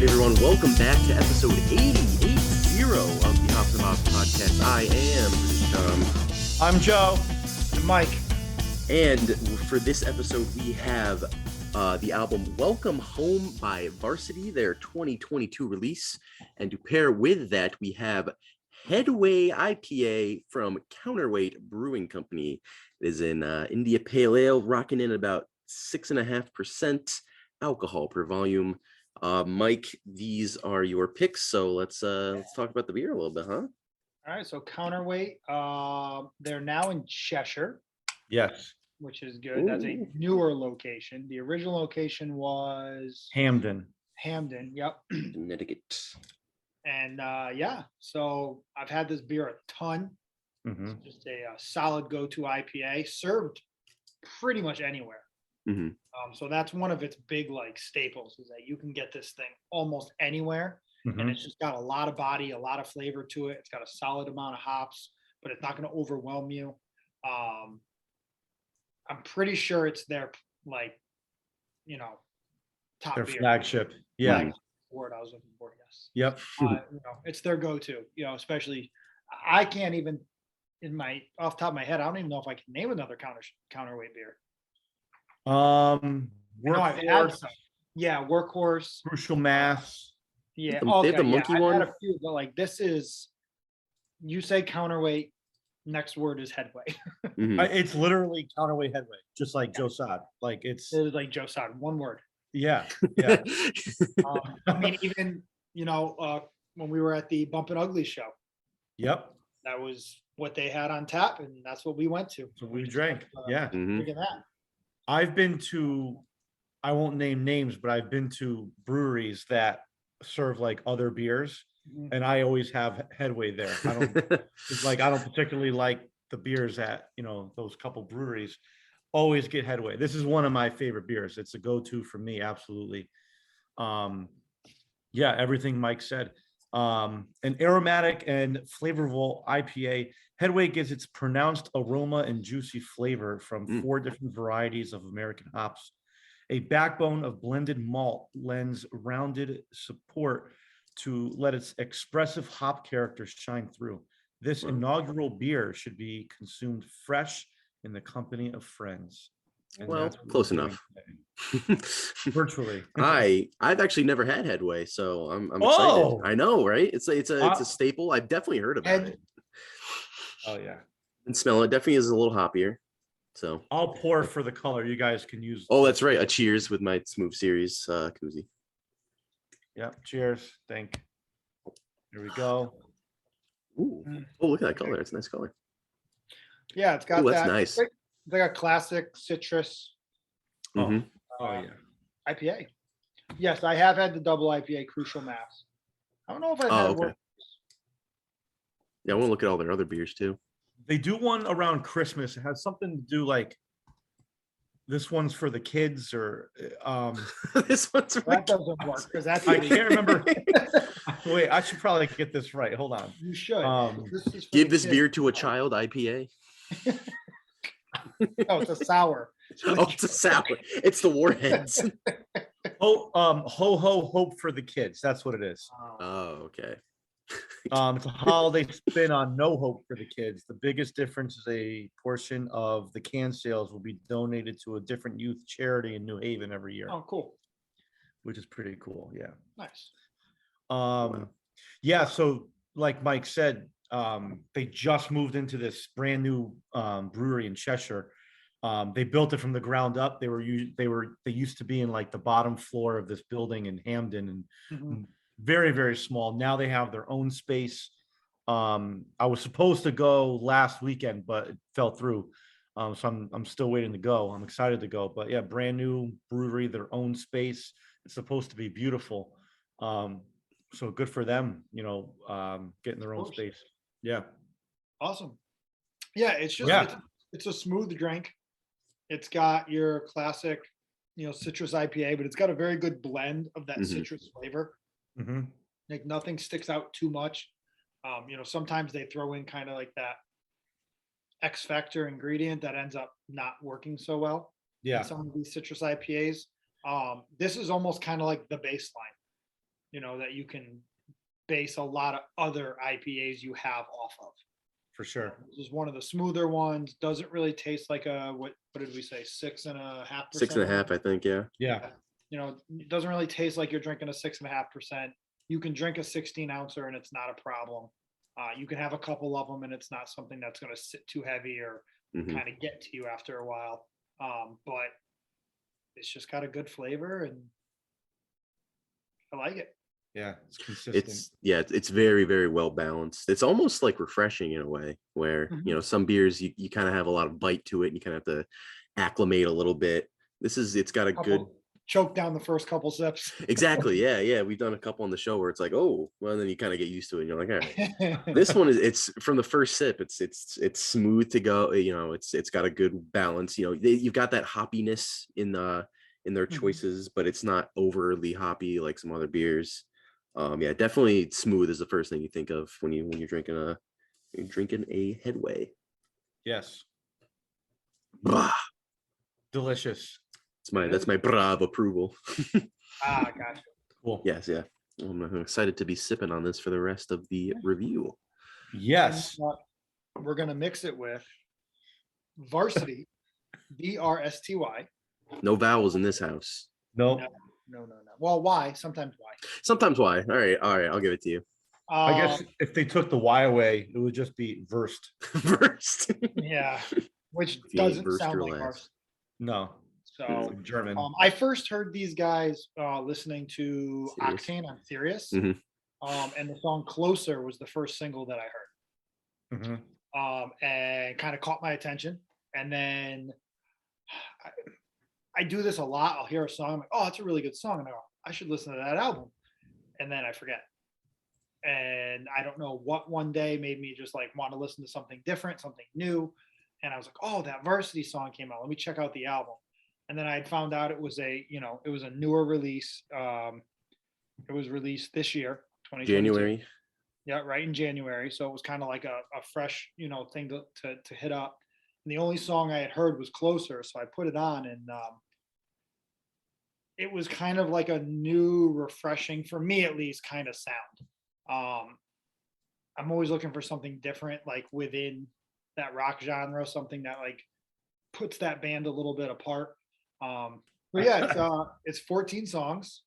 right, everyone, welcome back to episode 80 of the Hops and Bops podcast. I am Tom. I'm Joe. I'm Mike. And for this episode, we have the album Welcome Home by VRSTY, their 2022 release. And to pair with that, we have Headway IPA from Counterweight Brewing Company. It is an India Pale Ale, rocking in about 6.5% alcohol per volume. Mike, these are your picks, so let's talk about the beer a little bit, huh? All right, so Counterweight, they're now in Cheshire. Yes. Which is good. That's a newer location. The original location was Hamden. Yep. Connecticut. And yeah, so I've had this beer a ton. Mm-hmm. It's just a solid go-to IPA, served pretty much anywhere. Mm-hmm. So that's one of its big staples, is that you can get this thing almost anywhere. And it's just got a lot of body, a lot of flavor to it. It's got a solid amount of hops, but it's not going to overwhelm you. I'm pretty sure it's their top Their beer. Flagship. Yeah. Flagship word I was looking for. Yes. Yep. It's their go-to. Especially I can't even off the top of my head. I don't even know if I can name another counterweight beer. Workhorse. Yeah, Workhorse. Crucial Mass. Yeah. They have the monkey one. I've had a few, but this is. You say counterweight. Next word is Headway. Mm-hmm. It's literally Counterweight Headway, just like Joe Sod. It is like Joe Sod, one word. Yeah. I mean, even when we were at the Bump and Ugly show. Yep. That was what they had on tap, and that's what we went to. So we drank. Drinking that. I've been to, I won't name names, but I've been to breweries that serve other beers, and I always have Headway there. I don't particularly like the beers at those couple breweries. Always get Headway. This is one of my favorite beers. It's a go-to for me, absolutely. Yeah, everything Mike said. An aromatic and flavorful IPA. Headway gets its pronounced aroma and juicy flavor from 4 different varieties of American hops. A backbone of blended malt lends rounded support to let its expressive hop characters shine through. This inaugural beer should be consumed fresh in the company of friends. And well, close enough. Virtually. I've actually never had Headway, so I'm excited. I know, right? It's a staple. I've definitely heard about it. Oh yeah. And smell it. Definitely is a little hoppier. So I'll pour for the color. You guys can use. Oh, that's right. A cheers with my Smooth Series koozie. Yep. Cheers. Here we go. Ooh. Oh, look at that color. It's a nice color. Yeah, it's got Ooh, that's that. nice. It's like a classic citrus. Oh yeah. IPA. Yes, I have had the double IPA Crucial Mass. I don't know if I've had one. Yeah, I want to look at all their other beers too. They do one around Christmas. It has something to do this one's for the kids or this one's for that doesn't work because that's I can't remember. Wait, I should probably get this right. Hold on. You should. Give this beer to a child IPA. Oh, it's a sour. Oh, it's a sour. It's the Warheads. Ho hope for the kids. That's what it is. Oh, okay. It's a holiday spin on no hope for the kids. The biggest difference is a portion of the can sales will be donated to a different youth charity in New Haven every year. Oh, cool. Which is pretty cool. Yeah. Nice. Yeah. So like Mike said, they just moved into this brand new brewery in Cheshire. They built it from the ground up. They used to be in the bottom floor of this building in Hamden and very, very small. Now they have their own space. I was supposed to go last weekend, but it fell through. So I'm still waiting to go. I'm excited to go. But yeah, brand new brewery, their own space. It's supposed to be beautiful. So good for them, getting their own space. Yeah. Awesome. Yeah, it's just it's a smooth drink. It's got your classic, citrus IPA, but it's got a very good blend of that citrus flavor. Nothing sticks out too much. Sometimes they throw in kind of that X factor ingredient that ends up not working so well. Yeah. In some of these citrus IPAs. This is almost kind of like the baseline. that you can base a lot of other IPAs you have off of. For sure. This is one of the smoother ones. Doesn't really taste like a what did we say? 6.5%. 6.5, I think. Yeah. Yeah. It doesn't really taste like you're drinking a 6.5%. You can drink a 16-ouncer and it's not a problem. You can have a couple of them and it's not something that's going to sit too heavy or kind of get to you after a while. But it's just got a good flavor and I like it. Yeah, it's consistent. It's very, very well balanced. It's almost like refreshing in a way where, some beers you kind of have a lot of bite to it and you kind of have to acclimate a little bit. It's got a good choke down the first couple sips. Exactly. Yeah. We've done a couple on the show where it's like, oh, well, then you kind of get used to it and you're like, all right. This one it's from the first sip, it's smooth to go. It's got a good balance. You've got that hoppiness in their choices, but it's not overly hoppy like some other beers. Definitely smooth is the first thing you think of when you're drinking a Headway. Yes. Bah. Delicious. That's my brav approval. Gotcha. Cool. Yes, yeah. I'm excited to be sipping on this for the rest of the review. Yes. And, we're gonna mix it with VRSTY, VRSTY. No vowels in this house. No. Well, why? Sometimes why. Sometimes why. All right. I'll give it to you. I guess if they took the Y away, it would just be versed. Versed. Yeah, which doesn't sound like versed. No. So German. I first heard these guys listening to Octane on Sirius, and the song "Closer" was the first single that I heard, and kind of caught my attention. And then I do this a lot. I'll hear a song, I'm like, "Oh, that's a really good song," and I go, "I should listen to that album," and then I forget. And I don't know what one day made me just like want to listen to something different, something new, and I was like, "Oh, that VRSTY song came out. Let me check out the album." And then I found out it was a newer release. It was released this year, 2022. January. Yeah, right in January. So it was kind of like a fresh, thing to hit up. And the only song I had heard was Closer. So I put it on and it was kind of like a new, refreshing, for me at least, kind of sound. I'm always looking for something different, like within that rock genre, something that like puts that band a little bit apart. But yeah, it's 14 songs,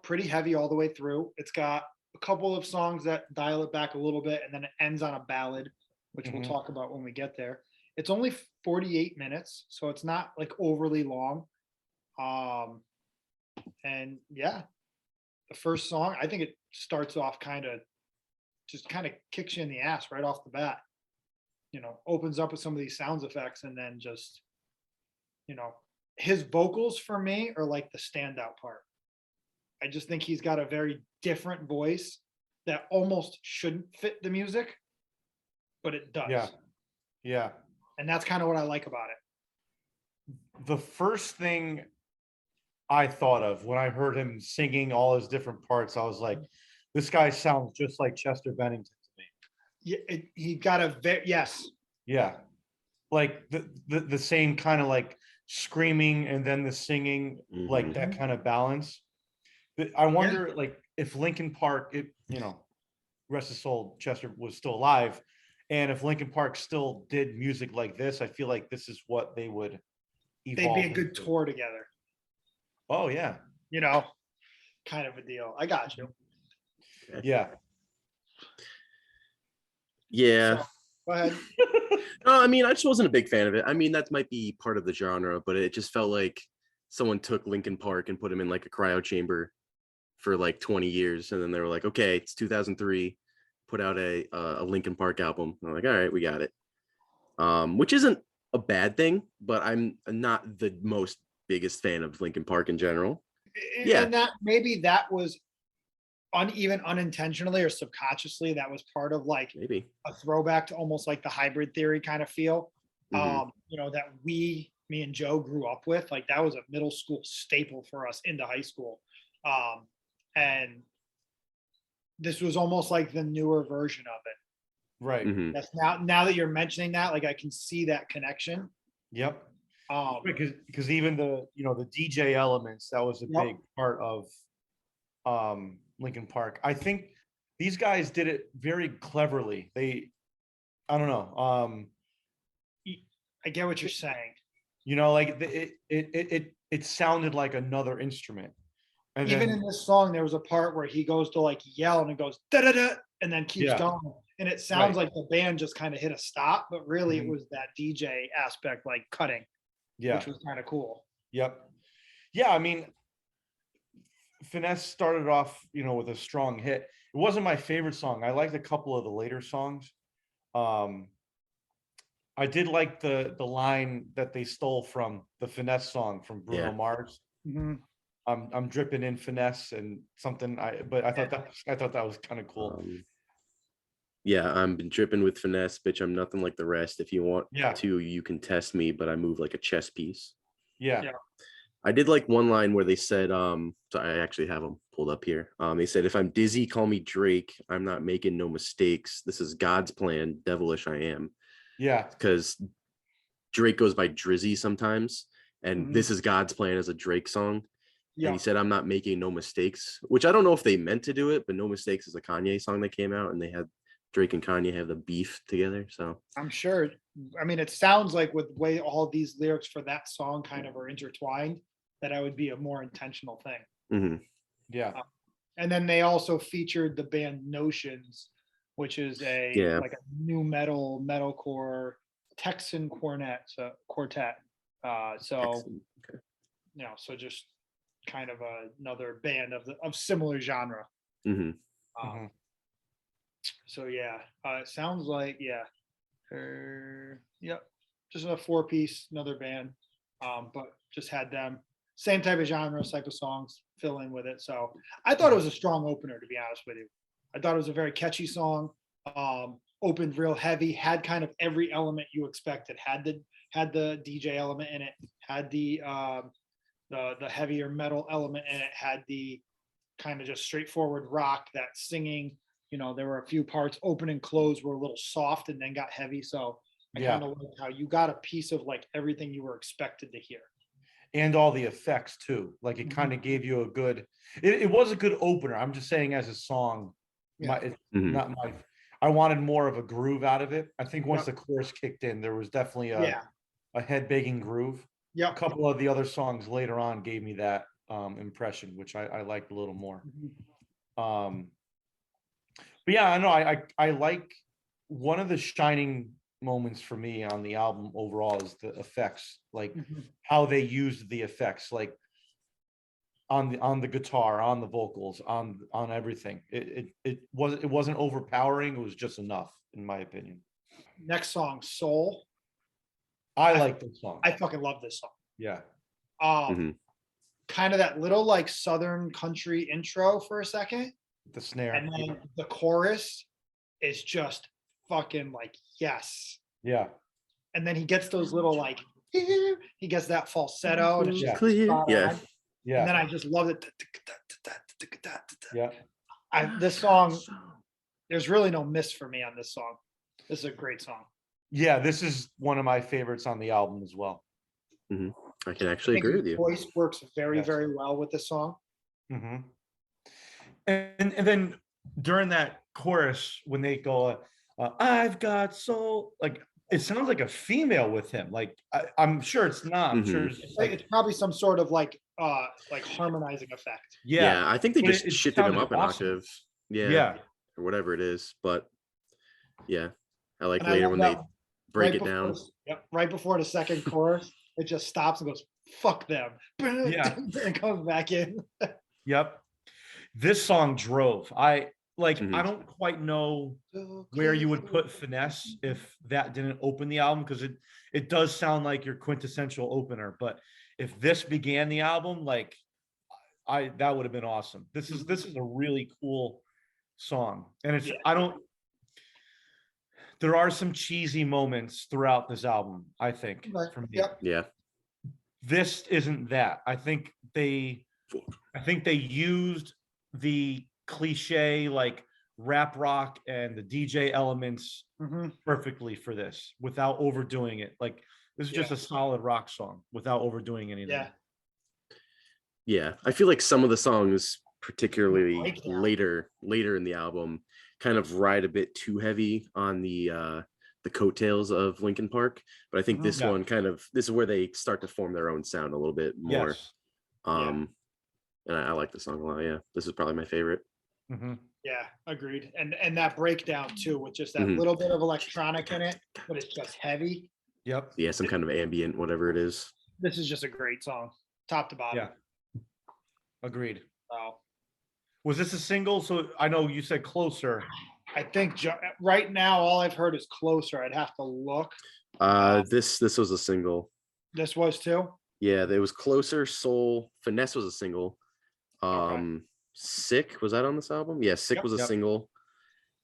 pretty heavy all the way through. It's got a couple of songs that dial it back a little bit, and then it ends on a ballad, which we'll talk about when we get there. It's only 48 minutes, so it's not like overly long. And yeah, the first song, I think it starts off kind of kicks you in the ass right off the bat. Opens up with some of these sounds effects, and then just his vocals for me are like the standout part. I just think he's got a very different voice that almost shouldn't fit the music, but it does. Yeah. And that's kind of what I like about it. The first thing I thought of when I heard him singing all his different parts, I was like, this guy sounds just like Chester Bennington to me. Yeah, he got a yes. Yeah. Like the same kind of like screaming and then the singing, like that kind of balance. I wonder, like, if Linkin Park, rest his soul, Chester was still alive, and if Linkin Park still did music like this, I feel like this is what they would evolve. They'd be a good tour together. Oh yeah, kind of a deal. I got you. Yeah. So, go ahead. No, I mean, I just wasn't a big fan of it. I mean, that might be part of the genre, but it just felt like someone took Linkin Park and put him in like a cryo chamber for like 20 years. And then they were like, okay, it's 2003, put out a Linkin Park album. And I'm like, all right, we got it. Which isn't a bad thing, but I'm not the most biggest fan of Linkin Park in general. And maybe that was even unintentionally or subconsciously, that was part of like maybe a throwback to almost like the hybrid theory kind of feel, that me and Joe grew up with. Like that was a middle school staple for us into high school. And this was almost like the newer version of it. Right. That's now that you're mentioning that, like I can see that connection. Yep. Because even the the DJ elements, that was a big part of Linkin Park. I think these guys did it very cleverly. I don't know. I get what you're saying. You know, like it sounded like another instrument. And Even then, in this song, there was a part where he goes to like yell and it goes da da da, and then keeps Yeah. going, and it sounds Right. like the band just kind of hit a stop, but really Mhm. it was that DJ aspect, like cutting, yeah, which was kind of cool. yep, yeah. I mean, Finesse started off, you know, with a strong hit. It wasn't my favorite song. I liked a couple of the later songs. I did like the line that they stole from the Finesse song from Bruno Yeah. Mars. Mhm. I'm dripping in finesse and something. But I thought that was kind of cool. Yeah, I'm been dripping with finesse, bitch. I'm nothing like the rest. If you want Yeah. to, you can test me, but I move like a chess piece. Yeah. Yeah. I did like one line where they said, so I actually have them pulled up here. They said, if I'm dizzy, call me Drake. I'm not making no mistakes. This is God's plan. Devilish I am. Yeah. Because Drake goes by Drizzy sometimes, and Mhm. this is God's plan as a Drake song. Yeah. And he said, I'm not making no mistakes, which I don't know if they meant to do it, but No Mistakes is a Kanye song that came out, and they had Drake and Kanye have the beef together. So I'm sure. I mean, it sounds like with the way all these lyrics for that song kind of are intertwined, that I would be a more intentional thing. mhm. Yeah. And then they also featured the band Notions, which is Yeah. like a new metalcore Texan quartet. So Excellent. Okay. you know, so just kind of another band of similar genre. Mhm. Mhm. So yeah, it sounds like yep, just a 4-piece, another band, but just had them same type of genre, type of songs fill in with it. So I thought it was a strong opener, to be honest with you. I thought it was a very catchy song. Opened real heavy, had kind of every element you expected. Had the DJ element in it, had the heavier metal element in it, had the kind of just straightforward rock, that singing. You know, there were a few parts, open and close were a little soft and then got heavy. So I Yeah. kind of like how you got a piece of like everything you were expected to hear. And all the effects too. Like it kind of gave you a good. It was a good opener. I'm just saying, as a song, it's Mhm. not my. I wanted more of a groove out of it. I think once Yep. the chorus kicked in, there was definitely Yeah. a head banging groove. Yep. A couple of the other songs later on gave me that impression, which I liked a little more. But yeah, I know I like one of the shining moments for me on the album overall is the effects, like how they used the effects, like on the guitar, on the vocals, on everything. It wasn't overpowering. It was just enough, in my opinion. Next song, Soul. I like this song. I fucking love this song. Yeah. Mhm. Kind of that little like Southern country intro for a second. The snare. And then the chorus is just fucking like, yes. Yeah. And then he gets those little like, he gets that falsetto and it's just Clear. spot Yeah. on. Yeah. And then I just love it. Yeah. This song, there's really no miss for me on this song. This is a great song. Yeah, this is one of my favorites on the album as well. Mhm. I can actually agree with you. Voice works very, Yes. very well with this song. Mm-hmm. And then during that chorus, when they go, "I've got soul," like it sounds like a female with him. Like I'm sure it's not. I'm sure it's just like, It's probably some sort of like harmonizing effect. Yeah, I think they but just it shifted him sounded up an awesome. octave. Yeah. Yeah. Or whatever it is. But yeah, I like And I later love when they that break right it down. before- Yep, right before the second chorus, it just stops and goes, "Fuck them." Yeah. And comes back in. Yep. This song drove. I Mhm. don't quite know where you would put Finesse if that didn't open the album, because it does sound like your quintessential opener. But if this began the album, like that would have been awesome. This is a really cool song. And it's there are some cheesy moments throughout this album, I think, for me. Yep. Yeah. This isn't that. I think they used the cliche like rap rock and the DJ elements perfectly for this without overdoing it. Like this is just a solid rock song without overdoing anything. Yeah. Yeah. I feel like some of the songs particularly Breakdown. later in the album, kind of ride a bit too heavy on the coattails of Linkin Park. But I think this Yeah. one this is where they start to form their own sound a little bit more. Yes. And I like the song a lot. Yeah, this is probably my favorite. Yeah, agreed. And that breakdown too, with just that little bit of electronic in it, but it's just heavy. Yep. Yeah, some kind of ambient, whatever it is. This is just a great song, top to bottom. Yeah. Agreed. So Was this a single? So I know you said Closer. I think right now all I've heard is Closer. I'd have to look. This was a single. This was too. Yeah, it was Closer, Soul, Finesse was a single. Okay. Sick, was that on this album? Yeah, Sick was a single.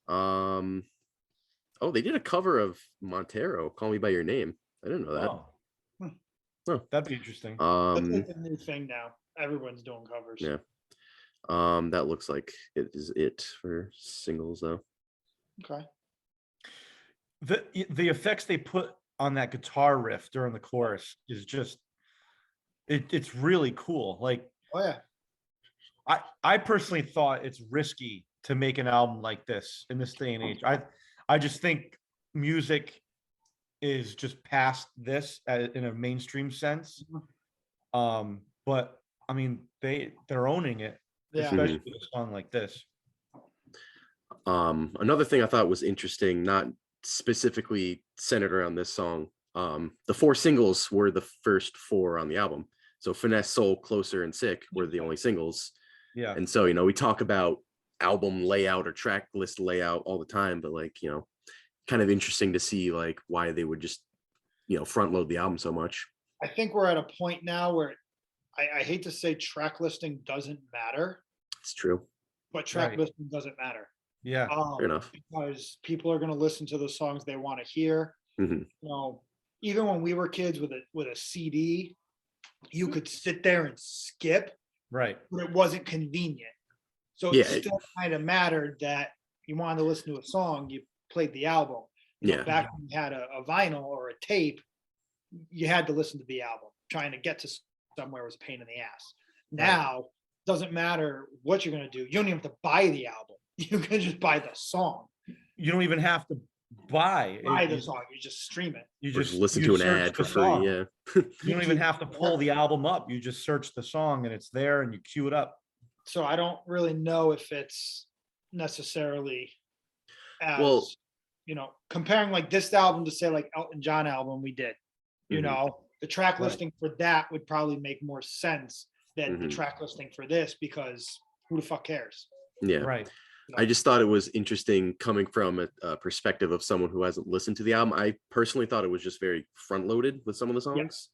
Oh, they did a cover of Montero, Call Me by Your Name. I didn't know that. Oh, that'd be interesting. That's like the new thing now. Everyone's doing covers. Yeah. That looks like it is it for singles though. Okay. The effects they put on that guitar riff during the chorus is just it's really cool. Like, oh yeah. I personally thought it's risky to make an album like this in this day and age. I just think music is just past this in a mainstream sense. But I mean, they're owning it, especially with a song like this. Another thing I thought was interesting, not specifically centered around this song. The 4 singles were the first 4 on the album. So Finesse, Soul, Closer, and Sick were the only singles. Yeah. And so, we talk about album layout or track list layout all the time, but like, kind of interesting to see like why they would just, front load the album so much. I think we're at a point now where I hate to say track listing doesn't matter. It's true. But track listing doesn't matter. Yeah. Fair enough. Because people are going to listen to the songs they want to hear. Even when we were kids with a CD, you could sit there and skip. Right. But it wasn't convenient. So it still kind of mattered that you wanted to listen to a song, you played the album. Back when you had a vinyl or a tape, you had to listen to the album. Trying to get to somewhere was a pain in the ass. Now, doesn't matter what you're going to do. You don't even have to buy the album. You can just buy the song. You don't even have to buy the song. You just stream it. You just listen to an ad for free. Yeah. You don't even have to pull the album up. You just search the song and it's there and you queue it up. So I don't really know if it's necessarily as, comparing like this album to say like Elton John album we did, the track listing for that would probably make more sense than the track listing for this, because who the fuck cares? Yeah. Right. I just thought it was interesting coming from a perspective of someone who hasn't listened to the album. I personally thought it was just very front loaded with some of the songs.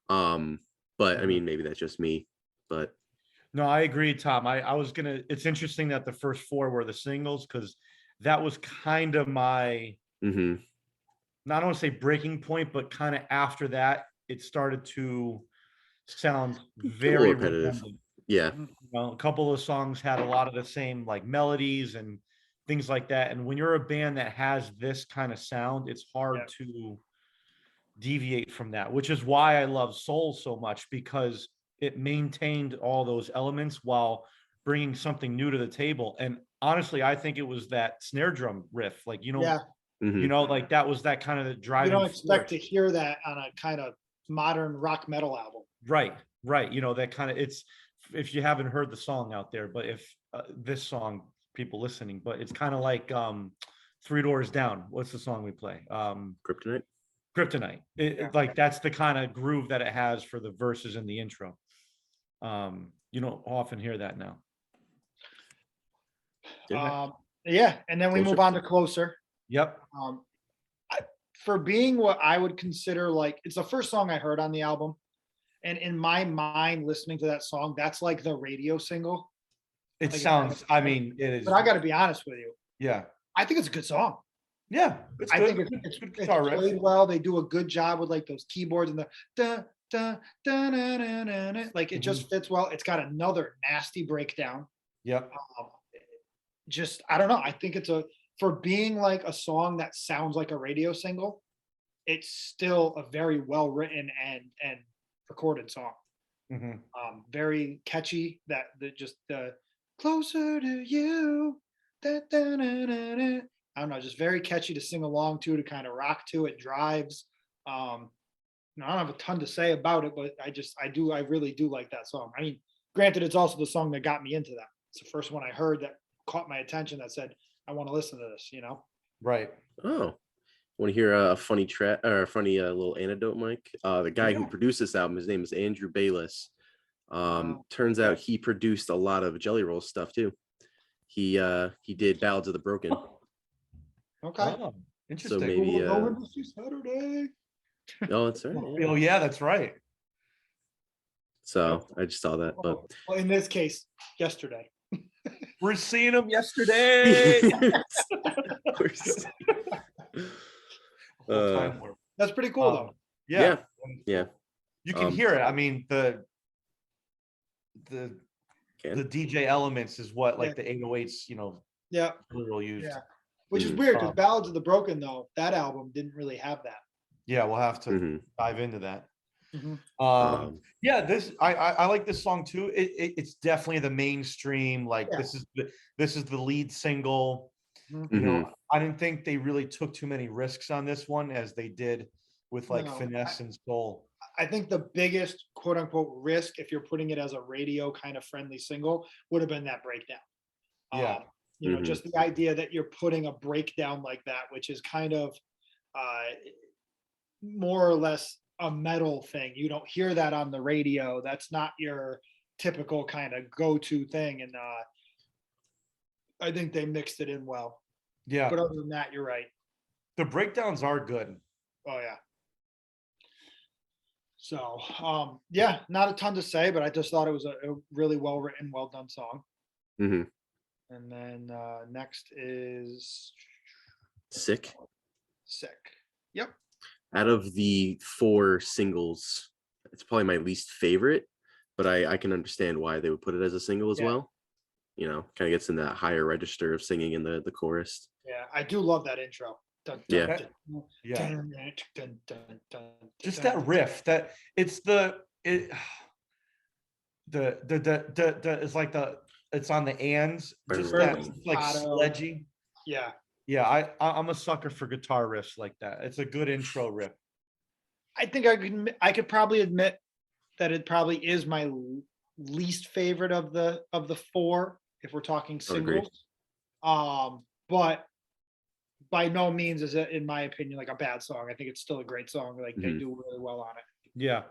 But I mean, maybe that's just me, but. No, I agree, Tom. It's interesting that the first 4 were the singles, because that was kind of my, not I want to say breaking point, but kind of after that, it started to sound very repetitive. Yeah. A couple of songs had a lot of the same like melodies and things like that. And when you're a band that has this kind of sound, it's hard to deviate from that, which is why I love Soul so much, because it maintained all those elements while bringing something new to the table. And honestly, I think it was that snare drum riff, like, like that was that kind of the driving. You don't expect to hear that on a kind of modern rock metal album. Right. That kind of, it's, if you haven't heard the song out there, but if this song, people listening, but it's kind of like 3 Doors Down. What's the song we play? Kryptonite. Like that's the kind of groove that it has for the verses in the intro. You don't often hear that now. And then we move on to Closer. Yep. For being what I would consider like, it's the first song I heard on the album. And in my mind, listening to that song, that's like the radio single. It sounds, I mean, it is. But I got to be honest with you. Yeah. I think it's a good song. Yeah. I think it's played well. They do a good job with like those keyboards and the da, da, da, da, da, da, da. Like it just fits well. It's got another nasty breakdown. Yep. I don't know. I think for being like a song that sounds like a radio single, it's still a very well written and recorded song. Very catchy. The closer to you. Da, da, da, da, da. I don't know, just very catchy to sing along to kind of rock to. It drives. I don't have a ton to say about it, but I really do like that song. I mean, granted, it's also the song that got me into that. It's the first one I heard that caught my attention that said, I want to listen to this, Right. Oh, want to hear a funny track or a funny little anecdote, Mike? The guy who produced this album, his name is Andrew Bayless. Turns out he produced a lot of Jelly Roll stuff too. He did Ballads of the Broken. Okay. Oh, interesting. So maybe Saturday. oh, that's right. Yeah. Oh yeah, that's right. So I just saw that, but Well, in this case, yesterday. We're seeing them yesterday. That's pretty cool though. Yeah. Yeah. You can hear it. I mean, the DJ elements is what like the 808s, Yeah. really used. Yeah. Which is weird because Ballads of the Broken, though, that album didn't really have that. Yeah, we'll have to dive into that. Mm-hmm. Yeah, I like this song too. It's definitely the mainstream. Like this is the lead single. Mm-hmm. I didn't think they really took too many risks on this one as they did with like Finesse and Soul. I think the biggest quote unquote risk, if you're putting it as a radio kind of friendly single, would have been that breakdown. Yeah. Just the idea that you're putting a breakdown like that, which is kind of more or less a metal thing. You don't hear that on the radio. That's not your typical kind of go-to thing. And I think they mixed it in well. Yeah. But other than that, you're right. The breakdowns are good. Oh, yeah. So, not a ton to say, but I just thought it was a really well-written, well-done song. Mm-hmm. And then next is Sick. Yep. Out of the 4 singles, it's probably my least favorite, but I can understand why they would put it as a single as well. Kind of gets in that higher register of singing in the chorus. Yeah, I do love that intro. Just that riff. That it's it's like it's on the ands. Just that like sledgy. Yeah. Yeah, I'm a sucker for guitar riffs like that. It's a good intro riff. I think I could probably admit that it probably is my least favorite of the 4 if we're talking singles. But by no means is it, in my opinion, like a bad song. I think it's still a great song. Like they do really well on it. Yeah.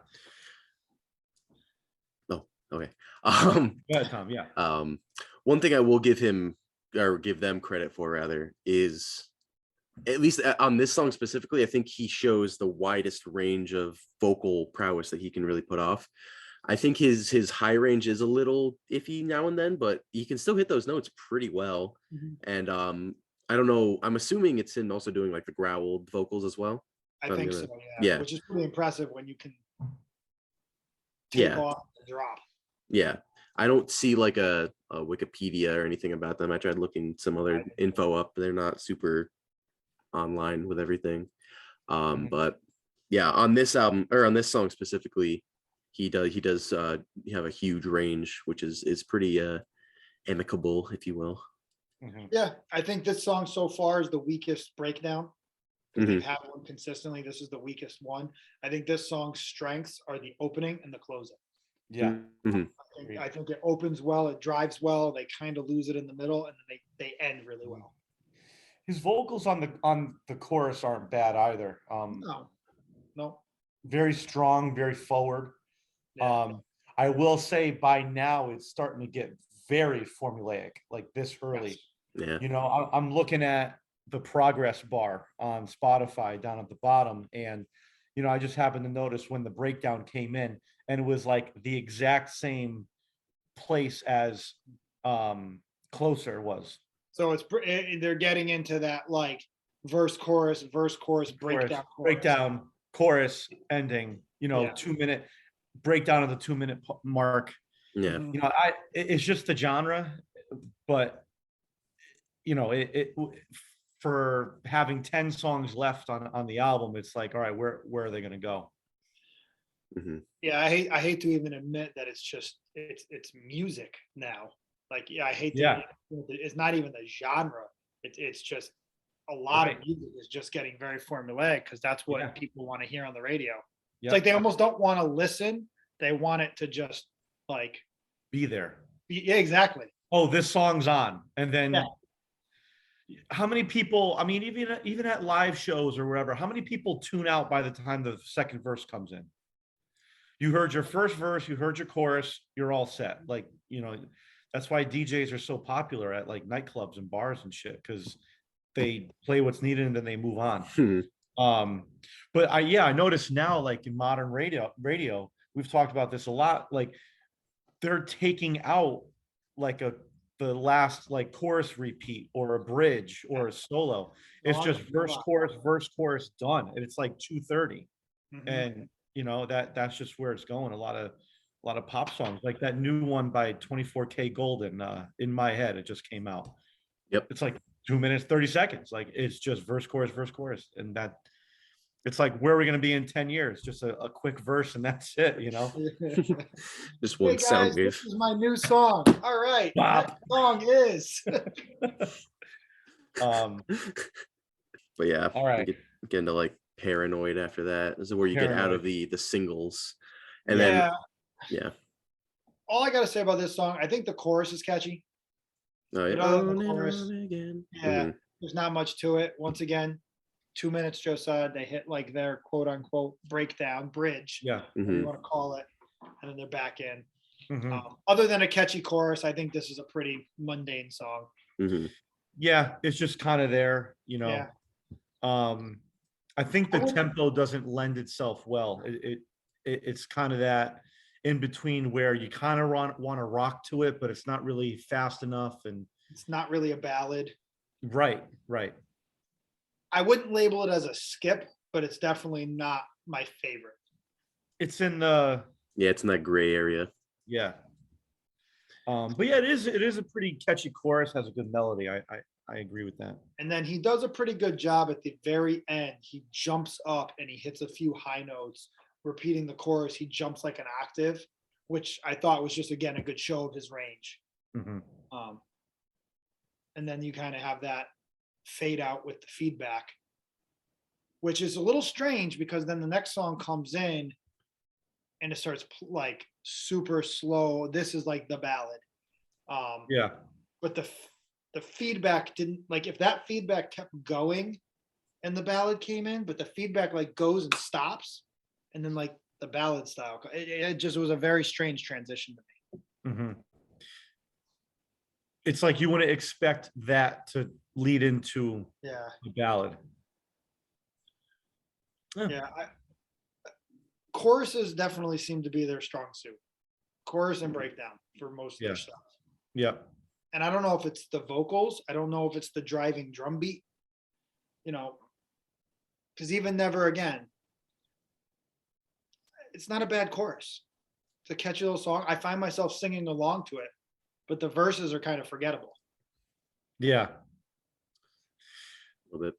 Oh, okay. Go ahead, Tom. Yeah. One thing I will give them credit for rather is, at least on this song specifically, I think he shows the widest range of vocal prowess that he can really put off. I think his high range is a little iffy now and then, but he can still hit those notes pretty well. And I don't know, I'm assuming it's in also doing like the growled vocals as well. I think so, yeah. Which is pretty impressive when you can take off and drop. Yeah. I don't see like a Wikipedia or anything about them. I tried looking some other info up, but they're not super online with everything. But yeah, on this album or on this song specifically, he does have a huge range, which is pretty amicable, if you will. Yeah, I think this song so far is the weakest breakdown. They've had one consistently. This is the weakest one. I think this song's strengths are the opening and the closing. Yeah. I think it opens well, it drives well, they kind of lose it in the middle, and then they end really well. His vocals on the chorus aren't bad either. No. Very strong, very forward. Yeah. I will say by now it's starting to get very formulaic, like this early. Yeah. I'm looking at the progress bar on Spotify down at the bottom, and I just happened to notice when the breakdown came in, and it was like the exact same place as Closer was. So they're getting into that like verse chorus breakdown chorus ending. 2-minute breakdown of the 2-minute mark. Yeah. It's just the genre, but it for having 10 songs left on the album, it's like, all right, where are they going to go? Yeah, I hate to even admit that it's music now. Like, yeah, I hate to, Yeah. it's not even the genre. It's just a lot of music is just getting very formulaic because that's what people want to hear on the radio. It's like they almost don't want to listen. They want it to just like be there. Yeah, exactly. Oh, this song's on. And then how many people, I mean, even at live shows or wherever, how many people tune out by the time the second verse comes in? You heard your first verse, you heard your chorus, you're all set. Like, you know, that's why DJs are so popular at like nightclubs and bars and shit, because they play what's needed and then they move on. But I noticed now, like in modern radio, we've talked about this a lot. Like they're taking out like the last like chorus repeat or a bridge or a solo. It's just verse, chorus, done. And it's like 2:30. And you know, that's just where it's going. A lot of pop songs, like that new one by 24𝙃𝙃𝙤𝙀, In My Head. It just came out. Yep. It's like 2 minutes, 30 seconds. Like it's just verse, chorus. And that it's like, where are we going to be in 10 years? Just a quick verse and that's it, you know? Just one sound wave. This is my new song. All right. That song is. But yeah, all right. Get into like Paranoid after that. This is where you get out of the singles. And then all I gotta say about this song, I think the chorus is catchy. The chorus, again. There's not much to it. Once again, 2 minutes, Joe said. They hit like their quote unquote breakdown bridge. Yeah. Whatever you want to call it. And then they're back in. Other than a catchy chorus, I think this is a pretty mundane song. Yeah, it's just kind of there, you know. I think the tempo doesn't lend itself well. It's kind of that in between where you kind of want to rock to it, but it's not really fast enough, and it's not really a ballad. Right. I wouldn't label it as a skip, but it's definitely not my favorite. It's in the it's in that gray area. Yeah. But yeah, it is a pretty catchy chorus, has a good melody. I agree with that. And then he does a pretty good job at the very end. He jumps up and he hits a few high notes, repeating the chorus. He jumps like an octave, which I thought was just, again, a good show of his range. And then you kind of have that fade out with the feedback, which is a little strange because then the next song comes in and it starts like super slow. This is like the ballad. But the feedback didn't, like, if that feedback kept going and the ballad came in, but the feedback like goes and stops and then like the ballad style, it just was a very strange transition to me. It's like you want to expect that to lead into the ballad. Choruses definitely seem to be their strong suit. Chorus and breakdown for most of their stuff. And I don't know if it's the vocals. I don't know if it's the driving drum beat, you know, because even Never Again, it's not a bad chorus. It's a catchy little song. I find myself singing along to it, but the verses are kind of forgettable. Yeah. A little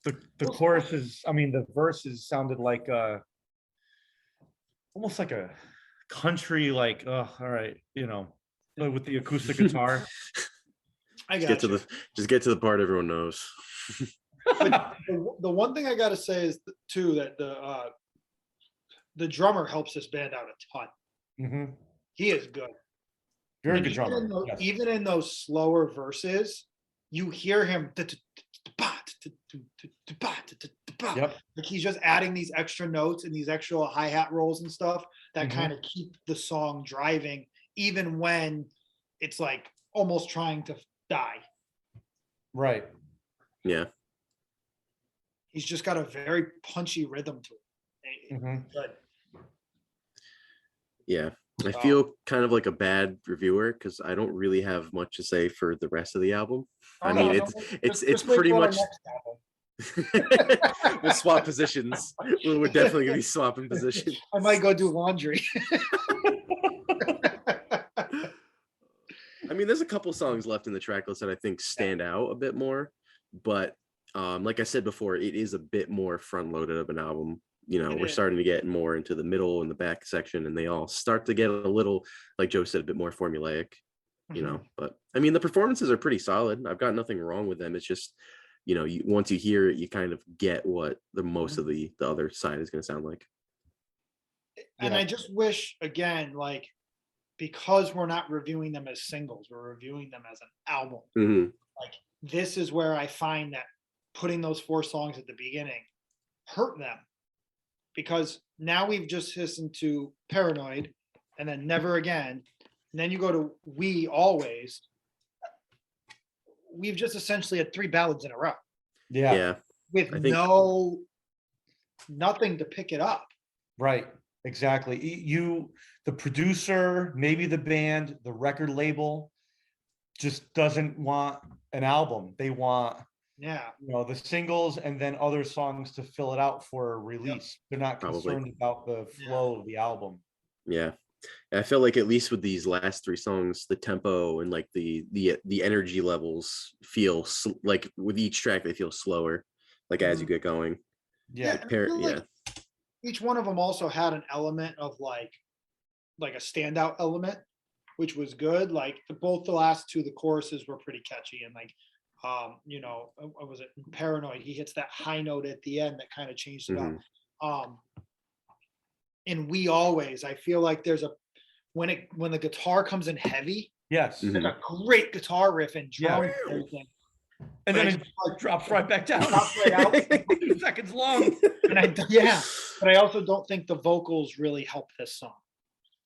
bit. The choruses, I mean, the verses sounded like almost like a country, like, all right, you know, with the acoustic guitar. Just get to the part everyone knows. But the one thing I got to say is too that the drummer helps this band out a ton. He is good. Very good drummer. Even in those slower verses, you hear him. Like he's just adding these extra notes and these extra hi-hat rolls and stuff that kind of keep the song driving, even when it's like almost trying to die. Right. Yeah. He's just got a very punchy rhythm to it. Yeah. I feel kind of like a bad reviewer because I don't really have much to say for the rest of the album. I mean, it's pretty much. We'll swap positions. We're definitely gonna be swapping positions. I might go do laundry. I mean, there's a couple songs left in the track list that I think stand out a bit more, but like I said before, it is a bit more front-loaded of an album. You know, we're starting to get more into the middle and the back section, and they all start to get a little, like Joe said, a bit more formulaic. you know. But I mean, the performances are pretty solid. I've got nothing wrong with them. It's just, you know, once you hear it, you kind of get what the most of the other side is going to sound like. And I just wish, again, like, because we're not reviewing them as singles, we're reviewing them as an album. Like, this is where I find that putting those 4 songs at the beginning hurt them, because now we've just listened to Paranoid and then Never Again, and then you go to We Always. We've just essentially had 3 ballads in a row. Yeah. With nothing to pick it up. Right. Exactly. The producer, maybe the band, the record label just doesn't want an album. They want, you know, the singles and then other songs to fill it out for a release. They're not concerned about the flow of the album. Yeah. I feel like at least with these last 3 songs, the tempo and like the energy levels feel like with each track they feel slower, like as you get going. Each one of them also had an element of like a standout element, which was good. Like both the last 2, the choruses were pretty catchy, and like you know, what was it? Paranoid, he hits that high note at the end that kind of changed it up. In We Always, I feel like there's when the guitar comes in heavy, there's a great guitar riff and drum and everything. And then it drops right back down. Drops right out. 2 seconds long. And but I also don't think the vocals really help this song.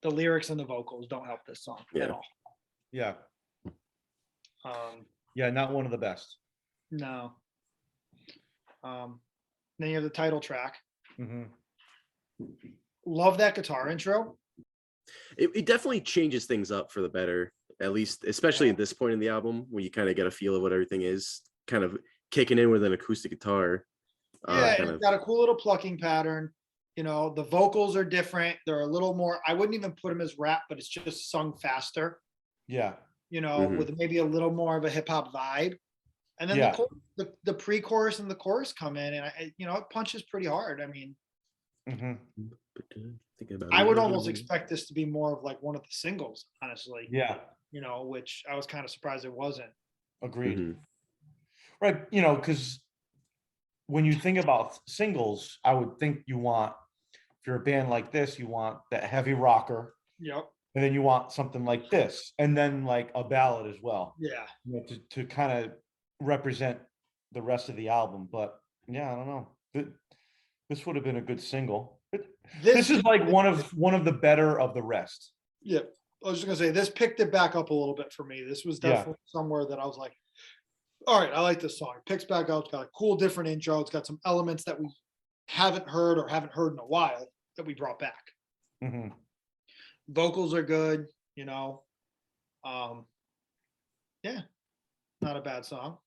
The lyrics and the vocals don't help this song at all. Yeah. Not one of the best. No. Then you have the title track. Love that guitar intro. It definitely changes things up for the better, at least, especially at this point in the album, where you kind of get a feel of what everything is, kind of kicking in with an acoustic guitar. It's got a cool little plucking pattern. You know, the vocals are different. They're a little more, I wouldn't even put them as rap, but it's just sung faster. Yeah. You know, with maybe a little more of a hip hop vibe. And then the pre-chorus and the chorus come in, and it punches pretty hard. I mean, I would almost expect this to be more of like one of the singles, honestly. Yeah. You know, which I was kind of surprised it wasn't. Agreed. Right. You know, because when you think about singles, I would think you want, if you're a band like this, you want that heavy rocker. Yep. And then you want something like this, and then like a ballad as well. Yeah. You know, to kind of represent the rest of the album. But yeah, I don't know. This would have been a good single. This is like one of the better of the rest. Yeah. I was just gonna say, this picked it back up a little bit for me. This was definitely somewhere that I was like, all right, I like this song. It picks back up. It's got a cool, different intro. It's got some elements that we haven't heard in a while that we brought back. Vocals are good, you know. Not a bad song.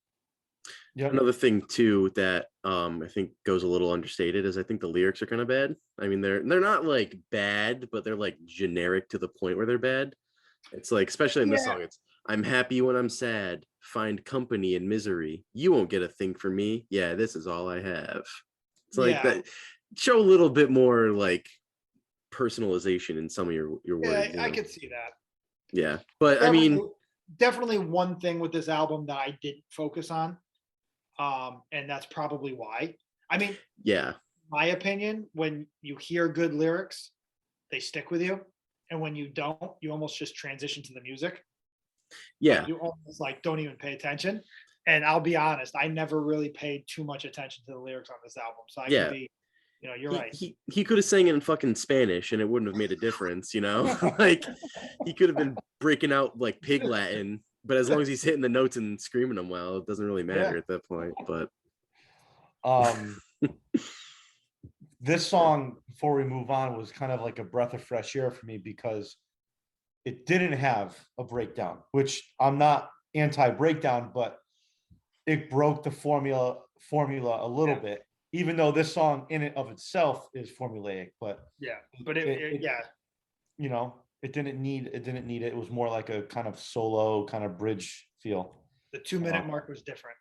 Another thing too that I think goes a little understated is I think the lyrics are kind of bad. I mean, they're not like bad, but they're like generic to the point where they're bad. It's like, especially in this song, it's I'm happy when I'm sad, find company in misery. You won't get a thing for me. Yeah, this is all I have. It's like that. Show a little bit more like personalization in some of your words. I could see that. Yeah, but definitely, I mean, definitely one thing with this album that I didn't focus on, and that's probably why. I mean, my opinion, when you hear good lyrics, they stick with you, and when you don't, you almost just transition to the music. Like, you almost like don't even pay attention. And I'll be honest, I never really paid too much attention to the lyrics on this album, so I could be. You know, you're right. He could have sang it in fucking Spanish and it wouldn't have made a difference, you know? Like, he could have been breaking out like pig Latin, but as long as he's hitting the notes and screaming them well, it doesn't really matter at that point. But this song, before we move on, was kind of like a breath of fresh air for me because it didn't have a breakdown, which I'm not anti-breakdown, but it broke the formula a little bit. Even though this song in and of itself is formulaic, but it you know, it didn't need it. It was more like a kind of solo kind of bridge feel. The 2-minute mark was different.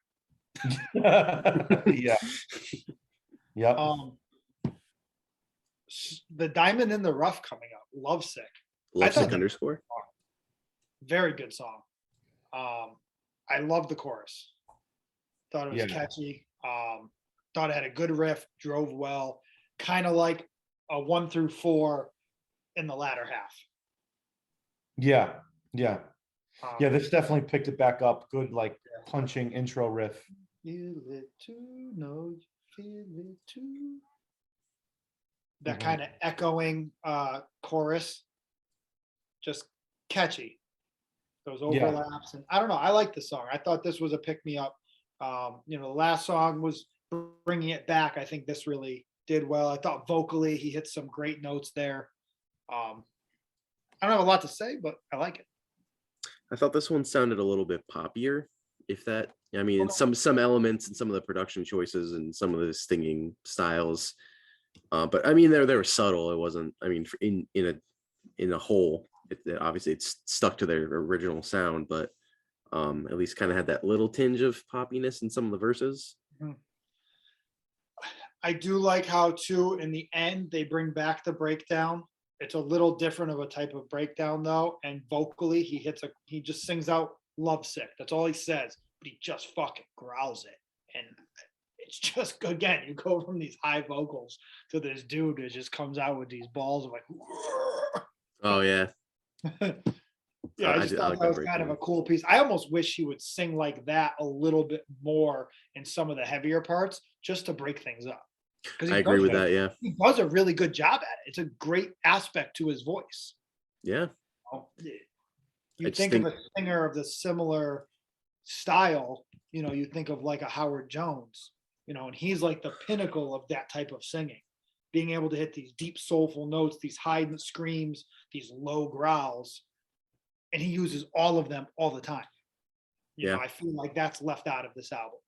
The Diamond in the Rough coming up, Lovesick. Lovesick underscore. Very good song. I love the chorus. Thought it was catchy. Thought it had a good riff, drove well, kind of like a 1 through 4 in the latter half. Yeah. This definitely picked it back up. Good, like punching intro riff. Feel it too, no, feel it too. That kind of echoing chorus, just catchy. Those overlaps, and I don't know. I like the song. I thought this was a pick me up. The last song was bringing it back. I think this really did well. I thought vocally he hit some great notes there. I don't have a lot to say, but I like it. I thought this one sounded a little bit poppier, if that. I mean, some elements and some of the production choices and some of the singing styles, but I mean, they were subtle. It wasn't. I mean, in a whole, obviously it's stuck to their original sound, but at least kind of had that little tinge of poppiness in some of the verses. I do like how too in the end they bring back the breakdown. It's a little different of a type of breakdown though, and vocally he just sings out "lovesick." That's all he says, but he just fucking growls it, and it's just, again, you go from these high vocals to this dude that just comes out with these balls of like. Oh yeah. Yeah, I just thought that was kind of a cool piece. I almost wish he would sing like that a little bit more in some of the heavier parts, just to break things up. I agree with that. Yeah, he does a really good job at it. It's a great aspect to his voice. Yeah, you think of a singer of the similar style, you think of like a Howard Jones, and he's like the pinnacle of that type of singing, being able to hit these deep soulful notes, these high screams, these low growls, and he uses all of them all the time. I feel like that's left out of this album.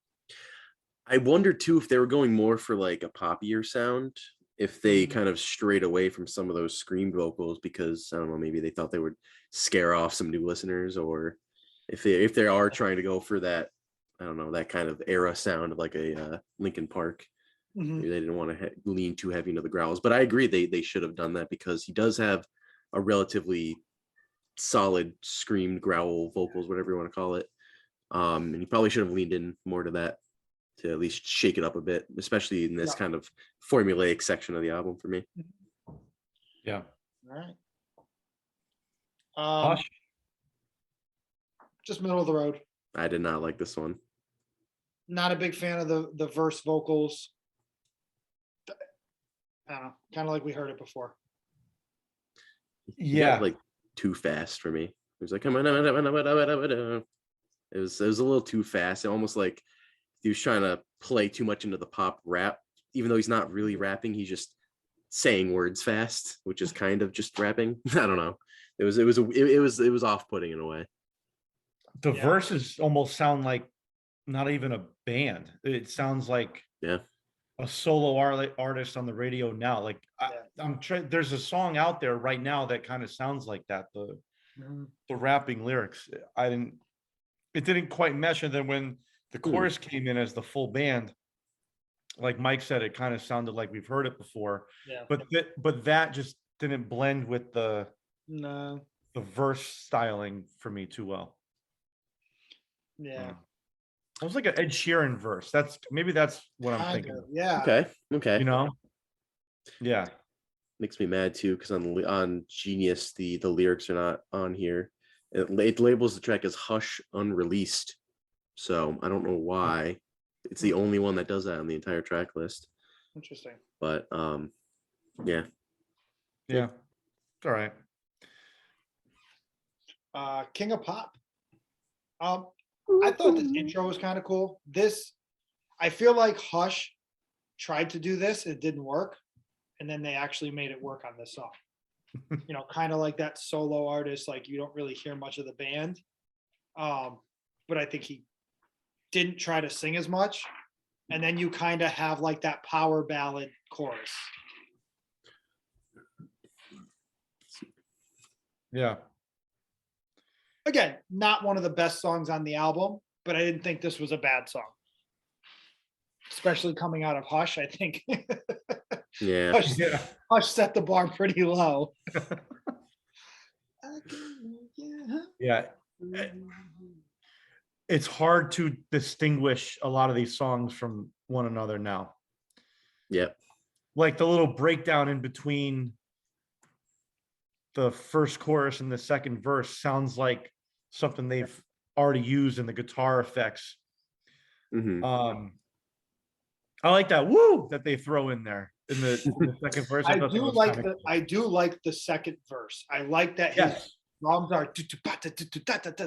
I wonder too if they were going more for like a poppier sound, if they kind of strayed away from some of those scream vocals, because I don't know, maybe they thought they would scare off some new listeners, or if they are trying to go for that, I don't know, that kind of era sound of like a Linkin Park. Maybe they didn't want to lean too heavy into the growls, but I agree they should have done that, because he does have a relatively solid scream, growl vocals, whatever you want to call it. And he probably should have leaned in more to that, to at least shake it up a bit, especially in this kind of formulaic section of the album for me. Yeah. All right. Just middle of the road. I did not like this one. Not a big fan of the verse vocals. I don't know, kind of like we heard it before. Yeah, like too fast for me. It was like, come on, it was a little too fast. It almost like he was trying to play too much into the pop rap, even though he's not really rapping. He's just saying words fast, which is kind of just rapping. I don't know. It was off-putting in a way. The verses almost sound like not even a band. It sounds like a solo artist on the radio now. Like I'm trying. There's a song out there right now that kind of sounds like that. The rapping lyrics. It didn't quite mesh. And then when the chorus came in as the full band, like Mike said, it kind of sounded like we've heard it before. Yeah. But that just didn't blend with the verse styling for me too well. Yeah. It was like an Ed Sheeran verse. That's what I'm thinking. Yeah. Okay. Yeah. Makes me mad too, because on Genius the lyrics are not on here. It labels the track as Hush Unreleased, so I don't know why. It's the only one that does that on the entire track list. Interesting. But yeah, it's all right. King of Pop. I thought this intro was kind of cool. I feel like Hush tried to do this, it didn't work, and then they actually made it work on this song. Kind of like that solo artist, like you don't really hear much of the band. But I think he didn't try to sing as much. And then you kind of have like that power ballad chorus. Yeah. Again, not one of the best songs on the album, but I didn't think this was a bad song. Especially coming out of Hush, I think. Yeah. Hush set the bar pretty low. Yeah. it's hard to distinguish a lot of these songs from one another now. Yep. Like the little breakdown in between the first chorus and the second verse sounds like something they've already used in the guitar effects. I like that woo that they throw in there in the second verse. I do like the second verse. I like that his drums are